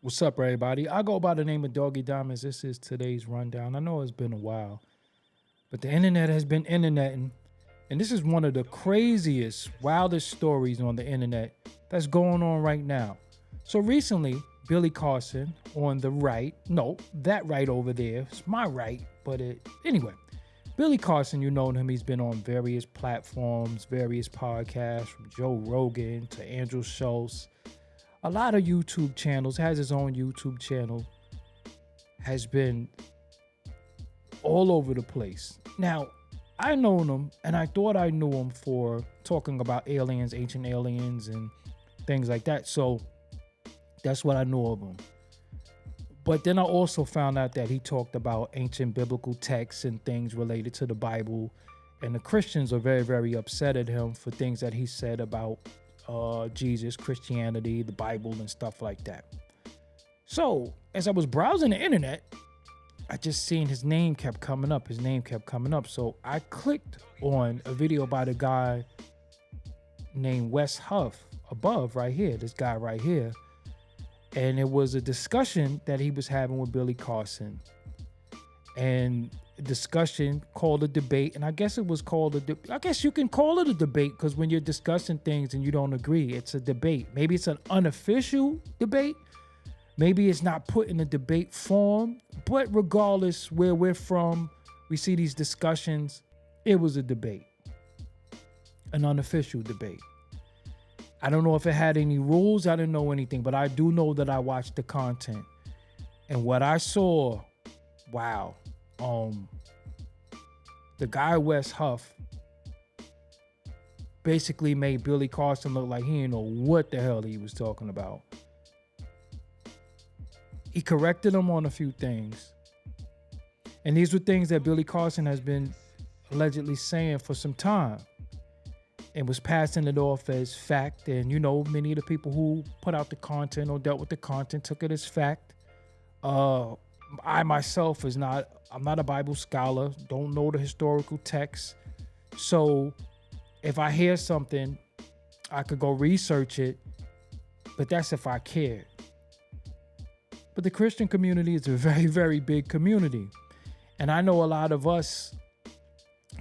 What's up, everybody? I go by the name of Doggie Diamonds. This is today's rundown. I know it's been a while, but the internet has been interneting, and this is one of the craziest, wildest stories on the internet that's going on right now. So recently, Billy Carson on the right, no, that right over there, it's my right, but anyway, Billy Carson, you know him. He's been on various platforms, various podcasts, from Joe Rogan to Andrew Schultz, a lot of YouTube channels, has his own YouTube channel, has been all over the place. Now, I known him and I thought I knew him for talking about aliens, ancient aliens, and things like that. So that's what I knew of him. But then I also found out that he talked about ancient biblical texts and things related to the Bible. And the Christians are very, very upset at him for things that he said about Jesus, Christianity, the Bible, and stuff like that. So as I was browsing the internet, I just seen his name kept coming up. His name kept coming up. So I clicked on a video by the guy named Wes Huff above right here, this guy right here. And it was a discussion that he was having with Billy Carson. And a discussion called a debate. And I guess it was called I guess you can call it a debate, because when you're discussing things and you don't agree, it's a debate. Maybe it's an unofficial debate. Maybe it's not put in a debate form. But regardless where we're from, we see these discussions. It was a debate, an unofficial debate. I don't know if it had any rules. I didn't know anything, but I do know that I watched the content. And what I saw, wow. The guy Wes Huff basically made Billy Carson look like he didn't know what the hell he was talking about. He corrected him on a few things. And these were things that Billy Carson has been allegedly saying for some time, and was passing it off as fact. And, you know, many of the people who put out the content or dealt with the content took it as fact. I myself I'm not a Bible scholar, don't know the historical text. So if I hear something, I could go research it, but that's if I cared. But the Christian community is a very, very big community. And I know a lot of us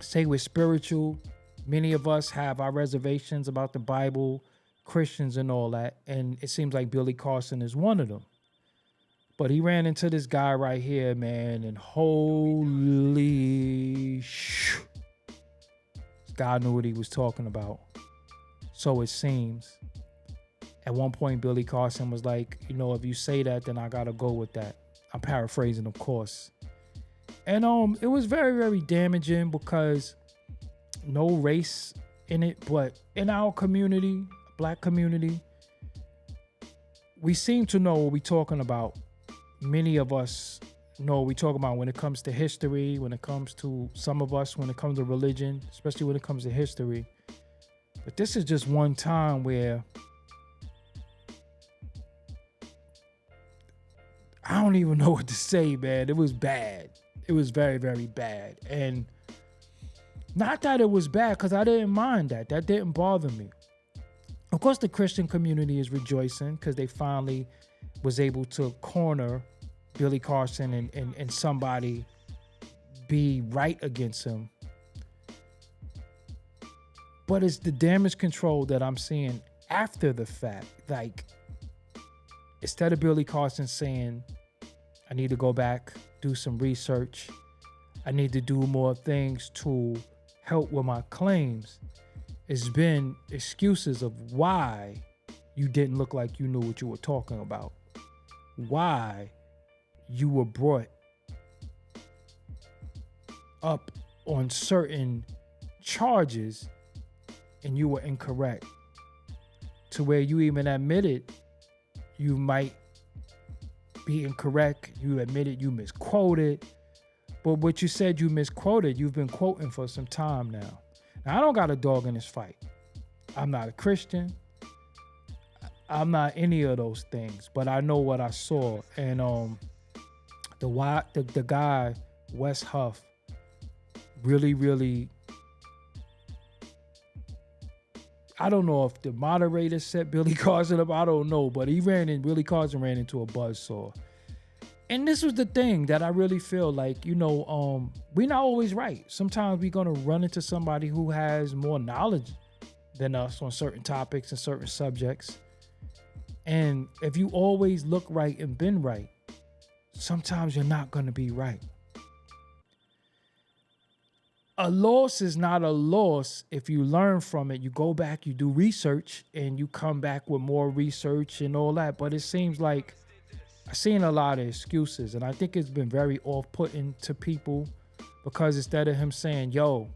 say we're spiritual. Many of us have our reservations about the Bible, Christians and all that. And it seems like Billy Carson is one of them. But he ran into this guy right here, man, and holy sh! This guy knew what he was talking about. So it seems. At one point, Billy Carson was like, you know, if you say that, then I gotta go with that. I'm paraphrasing, of course. And it was very, very damaging, because no race in it, but in our community, black community, we seem to know what we're talking about. Many of us know what we talk about when it comes to history, when it comes to some of us, when it comes to religion, especially when it comes to history. But this is just one time where I don't even know what to say, man. It was bad. It was very, very bad. And not that it was bad, because I didn't mind that. That didn't bother me. Of course, the Christian community is rejoicing because they finally was able to corner Billy Carson and somebody be right against him. But it's the damage control that I'm seeing after the fact. Like, instead of Billy Carson saying, I need to go back, do some research, I need to do more things to help with my claims, it's been excuses of why you didn't look like you knew what you were talking about. Why you were brought up on certain charges and you were incorrect. To where you even admitted you might be incorrect. You admitted you misquoted. But what you said you misquoted, you've been quoting for some time now. Now, I don't got a dog in this fight. I'm not a Christian. I'm not any of those things, but I know what I saw. And the guy, Wes Huff, really, really, I don't know if the moderator set Billy Carson up. I don't know, but Billy Carson ran into a buzzsaw. And this was the thing that I really feel like, we're not always right. Sometimes we're going to run into somebody who has more knowledge than us on certain topics and certain subjects. And if you always look right and been right, sometimes you're not going to be right. A loss is not a loss if you learn from it. You go back, you do research, and you come back with more research and all that. But it seems like I've seen a lot of excuses, and I think it's been very off-putting to people because instead of him saying, yo,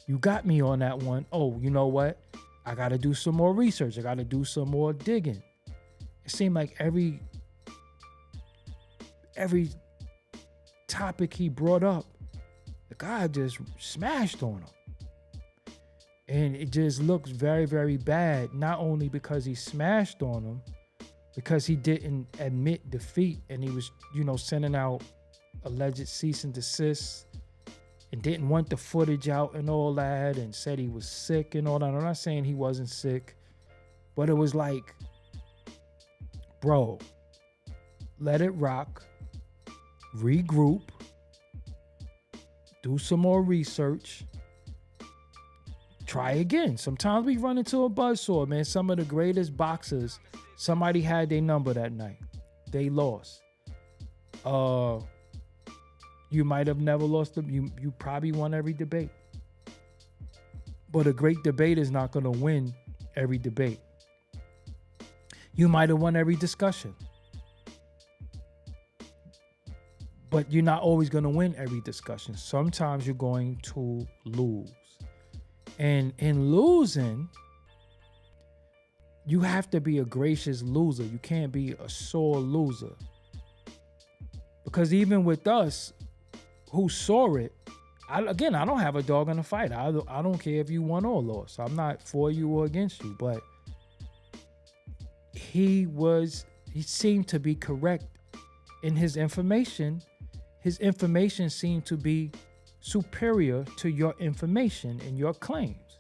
you got me on that one. Oh, you know what? I got to do some more research. I got to do some more digging. It seemed like every topic he brought up, the guy just smashed on him. And it just looks very, very bad, not only because he smashed on him, because he didn't admit defeat and he was, sending out alleged cease and desist and didn't want the footage out and all that and said he was sick and all that. I'm not saying he wasn't sick, but it was like, bro, let it rock, regroup, do some more research, try again. Sometimes we run into a buzzsaw, man. Some of the greatest boxers, somebody had their number that night. They lost. You might have never lost them. You probably won every debate. But a great debate is not going to win every debate. You might have won every discussion. But you're not always going to win every discussion. Sometimes you're going to lose. And in losing, you have to be a gracious loser. You can't be a sore loser. Because even with us, who saw it, I don't have a dog in the fight. I don't care if you won or lost. I'm not for you or against you. But he seemed to be correct in his information. His information seemed to be superior to your information and your claims.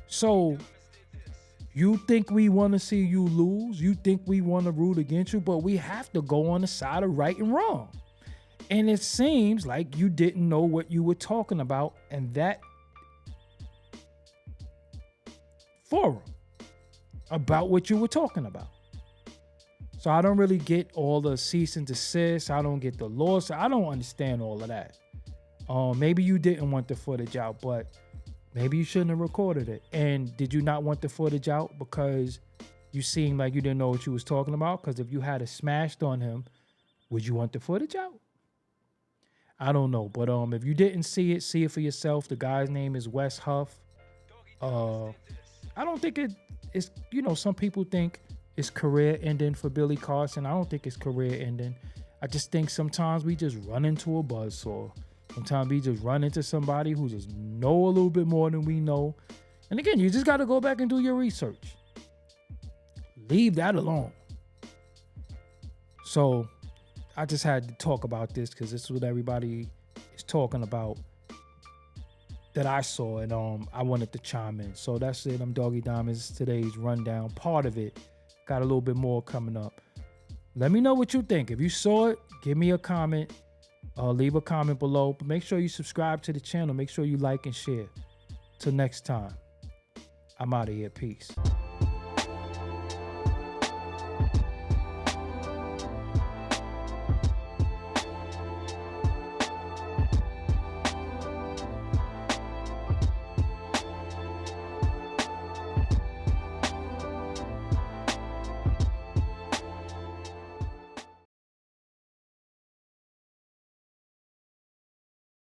So you think we want to see you lose? You think we want to root against you? But we have to go on the side of right and wrong. And it seems like you didn't know what you were talking about in that forum about what you were talking about. So I don't really get all the cease and desist. I don't get the loss. I don't understand all of that. Maybe you didn't want the footage out, but maybe you shouldn't have recorded it. And did you not want the footage out because you seemed like you didn't know what you was talking about? Because if you had a smashed on him, would you want the footage out? I don't know. But if you didn't see it for yourself. The guy's name is Wes Huff. I don't think it's, some people think it's career ending for Billy Carson. I don't think it's career ending. I just think sometimes we just run into a buzzsaw. Sometimes we just run into somebody who just know a little bit more than we know. And again, you just got to go back and do your research. Leave that alone. So I just had to talk about this because this is what everybody is talking about that I saw, and I wanted to chime in. So that's it. I'm Doggie Diamonds. Today's rundown. Part of it. Got a little bit more coming up. Let me know what you think. If you saw it, give me a comment. Leave a comment below. But make sure you subscribe to the channel. Make sure you like and share. Till next time, I'm out of here. Peace.